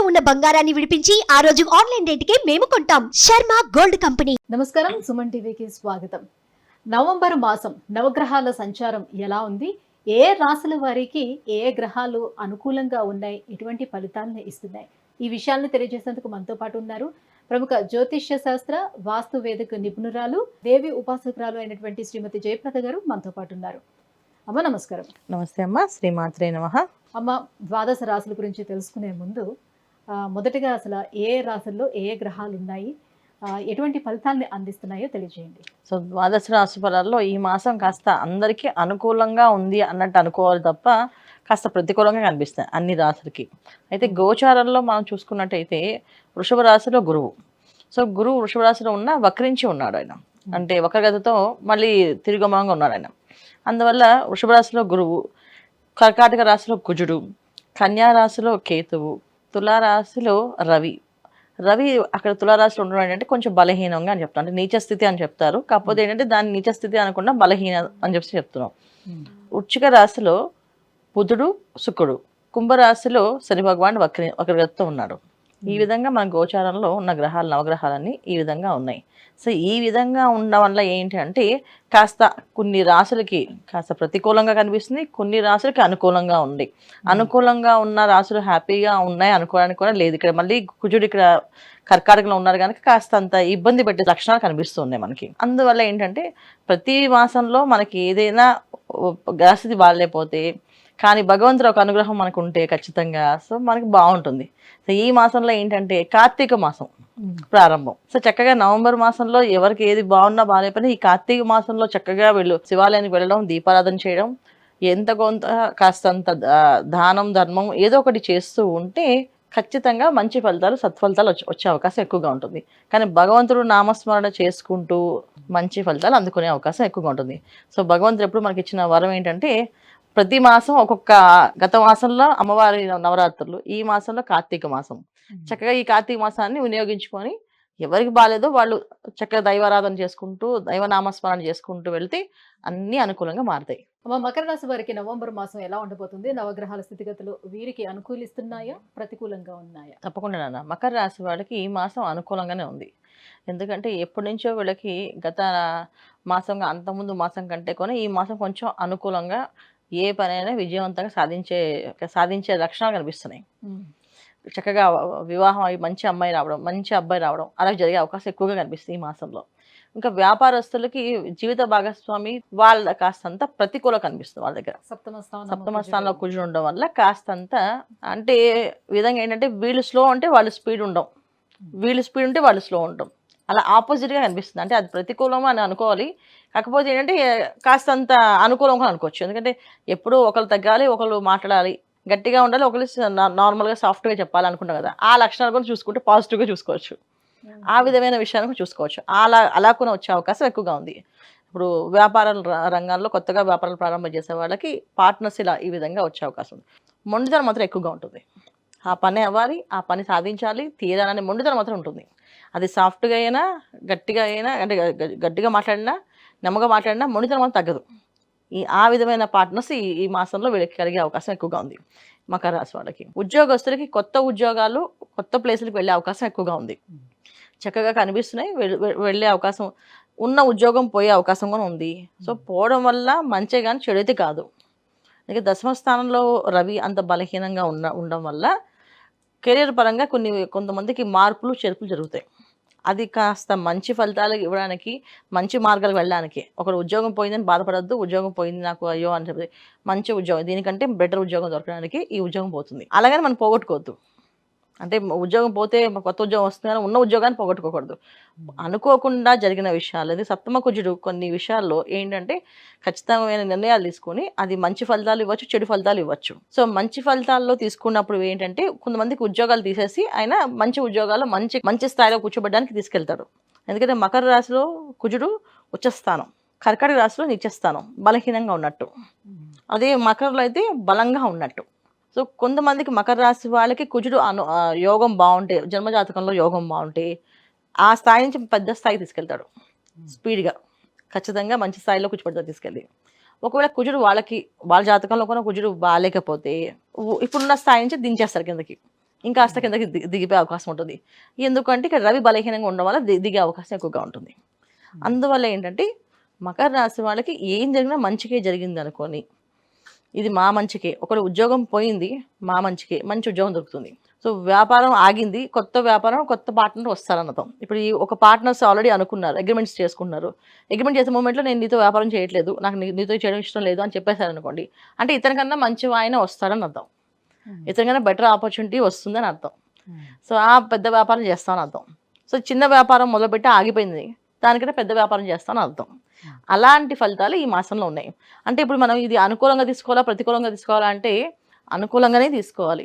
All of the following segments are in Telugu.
ఉన్న బంగారాన్ని విడిపించి ఆ రోజు ఆన్లైన్ రేటుకే మేము కొంటాం. Sharma gold company. నమస్కారం, సుమన్ టీవీకి స్వాగతం. నవంబర్ మాసం నవగ్రహాల సంచారం ఎలా ఉంది, ఏ రాశుల వారికి ఏ గ్రహాలు అనుకూలంగా ఉన్నాయి, ఎటువంటి ఫలితాలను ఇస్తున్నాయి, ఈ విషయాలను తెలియజేసేందుకు మనతో పాటు ఉన్నారు ప్రముఖ జ్యోతిష్య శాస్త్ర వాస్తు వేదిక నిపుణురాలు, దేవి ఉపాసకురాలు అయినటువంటి శ్రీమతి జయప్రద గారు మనతో పాటు ఉన్నారు. అమ్మ నమస్కారం. నమస్తే అమ్మ, శ్రీమాత్రే నమః. అమ్మ, ద్వాదశ రాశుల గురించి తెలుసుకునే ముందు మొదటగా అసలు ఏ రాశుల్లో ఏ గ్రహాలు ఉన్నాయి, ఎటువంటి ఫలితాన్ని అందిస్తున్నాయో తెలియజేయండి. సో ద్వాదశ రాశి ఫలాల్లో ఈ మాసం కాస్త అందరికీ అనుకూలంగా ఉంది అన్నట్టు అనుకోవాలి తప్ప కాస్త ప్రతికూలంగా కనిపిస్తాయి అన్ని రాశులకి. అయితే గోచారంలో మనం చూసుకున్నట్టయితే వృషభ రాశిలో గురువు. సో గురువు వృషభ రాశిలో ఉన్న వక్రించి ఉన్నాడు ఆయన, అంటే వక్రగతితో మళ్ళీ తిరుగుమంగా ఉన్నాడు ఆయన. అందువల్ల వృషభ రాశిలో గురువు, కర్కాటక రాశిలో కుజుడు, కన్యా రాశిలో కేతువు, తులారాశిలో రవి. రవి అక్కడ తులారాశిలో ఉండడం ఏంటంటే కొంచెం బలహీనంగా అని చెప్తాను, అంటే నీచ స్థితి అని చెప్తారు. కాకపోతే ఏంటంటే దాన్ని నీచ స్థితి అనకుండా బలహీన అని చెప్పి చెప్తున్నాం. వృశ్చిక రాశిలో బుధుడు, శుక్రుడు, కుంభరాశిలో శని భగవాన్ వక్రగతితో ఉన్నాడు. ఈ విధంగా మన గోచారంలో ఉన్న గ్రహాలు, నవగ్రహాలన్నీ ఈ విధంగా ఉన్నాయి. సో ఈ విధంగా ఉండడం వల్ల ఏంటి అంటే కాస్త కొన్ని రాశులకి కాస్త ప్రతికూలంగా కనిపిస్తుంది, కొన్ని రాశులకి అనుకూలంగా ఉంది. అనుకూలంగా ఉన్న రాశులు హ్యాపీగా ఉన్నాయి అనుకోవడానికి కూడా లేదు. ఇక్కడ మళ్ళీ కుజుడు ఇక్కడ కర్కాటకంలో ఉన్నారు కనుక కాస్త అంత ఇబ్బంది పెట్టే లక్షణాలు కనిపిస్తున్నాయి మనకి. అందువల్ల ఏంటంటే ప్రతి మాసంలో మనకి ఏదైనా గ్రహస్థితి బాగాలేకపోతే కానీ భగవంతుడు ఒక అనుగ్రహం మనకు ఉంటే ఖచ్చితంగా సో మనకి బాగుంటుంది. సో ఈ మాసంలో ఏంటంటే కార్తీక మాసం ప్రారంభం. సో చక్కగా నవంబర్ మాసంలో ఎవరికి ఏది బాగున్నా బాగాలేకపోయినా ఈ కార్తీక మాసంలో చక్కగా వీళ్ళు శివాలయానికి వెళ్ళడం, దీపారాధన చేయడం, ఎంత కొంత కాస్తంత దానం ధర్మం ఏదో ఒకటి చేస్తూ ఉంటే ఖచ్చితంగా మంచి ఫలితాలు, సత్ఫలితాలు వచ్చే అవకాశం ఎక్కువగా ఉంటుంది. కానీ భగవంతుడు నామస్మరణ చేసుకుంటూ మంచి ఫలితాలు అందుకునే అవకాశం ఎక్కువగా ఉంటుంది. సో భగవంతుడు ఎప్పుడు మనకి ఇచ్చిన వరం ఏంటంటే ప్రతి మాసం ఒక్కొక్క, గత మాసంలో అమ్మవారి నవరాత్రులు, ఈ మాసంలో కార్తీక మాసం. చక్కగా ఈ కార్తీక మాసాన్ని వినియోగించుకొని ఎవరికి బాగాలేదో వాళ్ళు చక్కగా దైవారాధన చేసుకుంటూ దైవనామస్మరణ చేసుకుంటూ వెళ్తే అన్ని అనుకూలంగా మారుతాయి. అమ్మ, మకర రాశి వారికి నవంబర్ మాసం ఎలా ఉండబోతుంది? నవగ్రహాల స్థితిగతులు వీరికి అనుకూలిస్తున్నాయా, ప్రతికూలంగా ఉన్నాయా? తప్పకుండా నాన్న, మకర రాశి వాళ్ళకి ఈ మాసం అనుకూలంగానే ఉంది. ఎందుకంటే ఎప్పటి నుంచో వీళ్ళకి గత మాసంగా అంతకుముందు మాసం కంటే కూడా ఈ మాసం కొంచెం అనుకూలంగా ఏ పనైనా విజయవంతంగా సాధించే లక్షణాలు కనిపిస్తున్నాయి. చక్కగా వివాహం అయ్యి మంచి అమ్మాయి రావడం, మంచి అబ్బాయి రావడం అలా జరిగే అవకాశం ఎక్కువగా కనిపిస్తుంది ఈ మాసంలో. ఇంకా వ్యాపారస్తులకి జీవిత భాగస్వామి వాళ్ళ కాస్తంత ప్రతికూల కనిపిస్తుంది వాళ్ళ దగ్గర. సప్తమ స్థానంలో కుజుడు ఉండడం వల్ల కాస్తంత అంటే విధంగా ఏంటంటే వీళ్ళు స్లో ఉంటే వాళ్ళు స్పీడ్ ఉండడం, వీళ్ళు స్పీడ్ ఉంటే వాళ్ళు స్లో ఉండడం, అలా ఆపోజిట్గా కనిపిస్తుంది. అంటే అది ప్రతికూలం అని అనుకోవాలి, కాకపోతే ఏంటంటే కాస్తంత అనుకూలంగా అనుకోవచ్చు. ఎందుకంటే ఎప్పుడూ ఒకరు తగ్గాలి, ఒకరు మాట్లాడాలి, గట్టిగా ఉండాలి, ఒకరు నార్మల్గా సాఫ్ట్గా చెప్పాలనుకుంటాం కదా. ఆ లక్షణాలు కూడా చూసుకుంటే పాజిటివ్గా చూసుకోవచ్చు, ఆ విధమైన విషయాలను చూసుకోవచ్చు. అలా కూడా వచ్చే అవకాశం ఎక్కువగా ఉంది. ఇప్పుడు వ్యాపారాల రంగాల్లో కొత్తగా వ్యాపారాలు ప్రారంభం చేసే వాళ్ళకి పార్ట్నర్స్ ఇలా ఈ విధంగా వచ్చే అవకాశం ఉంది. మొండితనం మాత్రం ఎక్కువగా ఉంటుంది. ఆ పని అవ్వాలి, ఆ పని సాధించాలి, తీరాలనే మొండితనం మాత్రం ఉంటుంది. అది సాఫ్ట్గా అయినా గట్టిగా అయినా, అంటే గట్టిగా మాట్లాడినా నెమ్మగా మాట్లాడినా మొండితనం మాత్రం తగ్గదు. ఆ విధమైన పార్ట్నర్స్ ఈ మాసంలో వీళ్ళకి కలిగే అవకాశం ఎక్కువగా ఉంది. మకర రాశి వాళ్ళకి ఉద్యోగస్తులకి కొత్త ఉద్యోగాలు, కొత్త ప్లేసులకు వెళ్ళే అవకాశం ఎక్కువగా ఉంది. చక్కగా కనిపిస్తున్నాయి, వెళ్ళే అవకాశం, ఉన్న ఉద్యోగం పోయే అవకాశం కూడా ఉంది. సో పోవడం వల్ల మంచి కానీ చెడు అయితే కాదు. అందుకే దశమ స్థానంలో రవి అంత బలహీనంగా ఉండడం వల్ల కెరీర్ పరంగా కొంతమందికి మార్పులు చేర్పులు జరుగుతాయి. అది కాస్త మంచి ఫలితాలు ఇవ్వడానికి, మంచి మార్గాలకు వెళ్ళడానికి. ఒకరు ఉద్యోగం పోయిందని బాధపడద్దు, ఉద్యోగం పోయింది నాకు అయ్యో అని చెప్పి మంచి ఉద్యోగం, దీనికంటే బెటర్ ఉద్యోగం దొరకడానికి ఈ ఉద్యోగం పోతుంది, అలాగని మనం పోగొట్టుకోవద్దు. అంటే ఉద్యోగం పోతే కొత్త ఉద్యోగం వస్తుంది కానీ ఉన్న ఉద్యోగాన్ని పోగొట్టుకోకూడదు. అనుకోకుండా జరిగిన విషయాలు, అది సప్తమ కుజుడు కొన్ని విషయాల్లో ఏంటంటే ఖచ్చితమైన నిర్ణయాలు తీసుకొని అది మంచి ఫలితాలు ఇవ్వచ్చు, చెడు ఫలితాలు ఇవ్వచ్చు. సో మంచి ఫలితాల్లో తీసుకున్నప్పుడు ఏంటంటే కొంతమందికి ఉద్యోగాలు తీసేసి ఆయన మంచి ఉద్యోగాలు మంచి స్థాయిలో కూర్చోబెట్టడానికి తీసుకెళ్తాడు. ఎందుకంటే మకర రాశిలో కుజుడు ఉచ్చస్థానం, కర్కాటక రాశిలో నీచస్థానం, బలహీనంగా ఉన్నట్టు. అదే మకరలో అయితే బలంగా ఉన్నట్టు. సో కొంతమందికి మకర రాశి వాళ్ళకి కుజుడు యోగం బాగుంటే, జన్మజాతకంలో యోగం బాగుంటే ఆ స్థాయి నుంచి పెద్ద స్థాయికి తీసుకెళ్తాడు స్పీడ్గా, ఖచ్చితంగా మంచి స్థాయిలో కూర్చోబెడతాడు తీసుకెళ్ళి. ఒకవేళ కుజుడు వాళ్ళ జాతకంలో కూడా కుజుడు బాగాలేకపోతే ఇప్పుడున్న స్థాయి నుంచి దించేస్తారు కిందకి. ఇంకాస్త కిందకి దిగిపోయే అవకాశం ఉంటుంది. ఎందుకంటే ఇక్కడ రవి బలహీనంగా ఉండడం వల్ల దిగే అవకాశం ఎక్కువగా ఉంటుంది. అందువల్ల ఏంటంటే మకర రాశి వాళ్ళకి ఏం జరిగినా మంచికే జరిగింది అనుకోని, ఇది మా మంచికే, ఒకటి ఉద్యోగం పోయింది మా మంచికే, మంచి ఉద్యోగం దొరుకుతుంది. సో వ్యాపారం ఆగింది, కొత్త వ్యాపారం కొత్త పార్ట్నర్ వస్తారన్నతం. ఇప్పుడు ఈ ఒక పార్ట్నర్స్ ఆల్రెడీ అనుకున్నారు, అగ్రిమెంట్స్ చేసుకున్నారు. అగ్రిమెంట్ చేసే మూమెంట్లో నేను నీతో వ్యాపారం చేయట్లేదు, నాకు నీతో చేయడం ఇష్టం లేదు అని చెప్పేశారు అనుకోండి, అంటే ఇతనికన్నా మంచి ఆయన వస్తారని అర్థం, ఇతనికన్నా బెటర్ ఆపర్చునిటీ వస్తుందని అర్థం. సో ఆ పెద్ద వ్యాపారం చేస్తాను అర్థం. సో చిన్న వ్యాపారం మొదలుపెట్టి ఆగిపోయింది, దానికంటే పెద్ద వ్యాపారం చేస్తాను అర్థం. అలాంటి ఫలితాలు ఈ మాసంలో ఉన్నాయి. అంటే ఇప్పుడు మనం ఇది అనుకూలంగా తీసుకోవాలా ప్రతికూలంగా తీసుకోవాలా అంటే అనుకూలంగానే తీసుకోవాలి.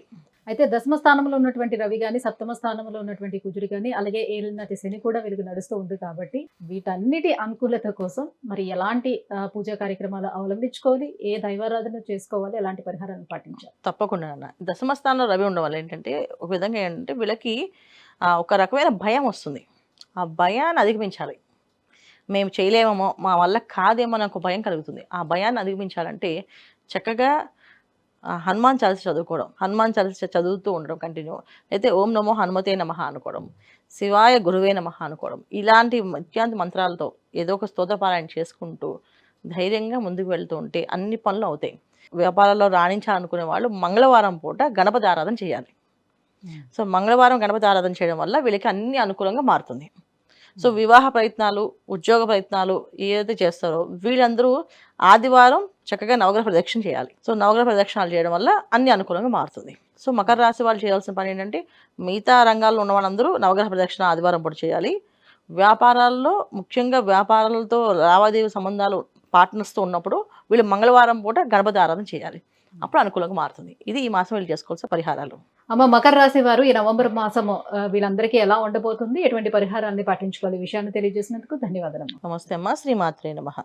అయితే దశమ స్థానంలో ఉన్నటువంటి రవి కానీ, సప్తమ స్థానంలో ఉన్నటువంటి కుజుడు కానీ, అలాగే ఏలినాటి శని కూడా వీళ్ళకి నడుస్తూ ఉంది కాబట్టి వీటన్నిటి అనుకూలత కోసం మరి ఎలాంటి పూజా కార్యక్రమాలు అవలంబించుకోవాలి, ఏ దైవారాధన చేసుకోవాలి, ఎలాంటి పరిహారాలను పాటించాలి? తప్పకుండా అన్న. దశమ స్థానంలో రవి ఉండడం వల్ల ఏంటంటే ఒక విధంగా ఏంటంటే వీళ్ళకి ఒక రకమైన భయం వస్తుంది. ఆ భయాన్ని అధిగమించాలి. మేము చేయలేమో, మా వల్ల కాదేమో అని ఒక భయం కలుగుతుంది. ఆ భయాన్ని అధిగమించాలంటే చక్కగా హనుమాన్ చాలీస చదువుకోవడం, హనుమాన్ చాలీస చదువుతూ ఉండడం కంటిన్యూ, అయితే ఓం నమో హనుమతే నమః అనుకోవడం, శివాయ గురువే నమః అనుకోవడం, ఇలాంటి మధ్యాంతి మంత్రాలతో ఏదో ఒక స్తోత్రపారాయణ చేసుకుంటూ ధైర్యంగా ముందుకు వెళ్తూ ఉంటే అన్ని పనులు అవుతాయి. వ్యాపారాల్లో రాణించాలనుకునే వాళ్ళు మంగళవారం పూట గణపతి ఆరాధన చేయాలి. సో మంగళవారం గణపతి ఆరాధన చేయడం వల్ల వీళ్ళకి అన్ని అనుకూలంగా మారుతుంది. సో వివాహ ప్రయత్నాలు, ఉద్యోగ ప్రయత్నాలు ఏదైతే చేస్తారో వీళ్ళందరూ ఆదివారం చక్కగా నవగ్రహ ప్రదక్షిణ చేయాలి. సో నవగ్రహ ప్రదక్షిణాలు చేయడం వల్ల అన్ని అనుకూలంగా మారుతుంది. సో మకర రాశి వాళ్ళు చేయాల్సిన పని ఏంటంటే మిగతా రంగాల్లో ఉన్న వాళ్ళందరూ నవగ్రహ ప్రదక్షిణ ఆదివారం పూట చేయాలి. వ్యాపారాల్లో ముఖ్యంగా వ్యాపారాలతో లావాదేవీ సంబంధాలు పార్ట్నర్స్తో ఉన్నప్పుడు వీళ్ళు మంగళవారం పూట గణపతి ఆరాధన చేయాలి. అప్పుడు అనుకూలంగా మారుతుంది. ఇది ఈ మాసం వీళ్ళు చేసుకోవాల్సిన పరిహారాలు. అమ్మ, మకర రాశి వారు ఈ నవంబర్ మాసము వీళ్ళందరికీ ఎలా ఉండబోతుంది, ఎటువంటి పరిహారాన్ని పాటించుకోవాలి, విషయాన్ని తెలియజేసినందుకు ధన్యవాదాలు. నమస్తే అమ్మ. శ్రీమాత్రే నమః.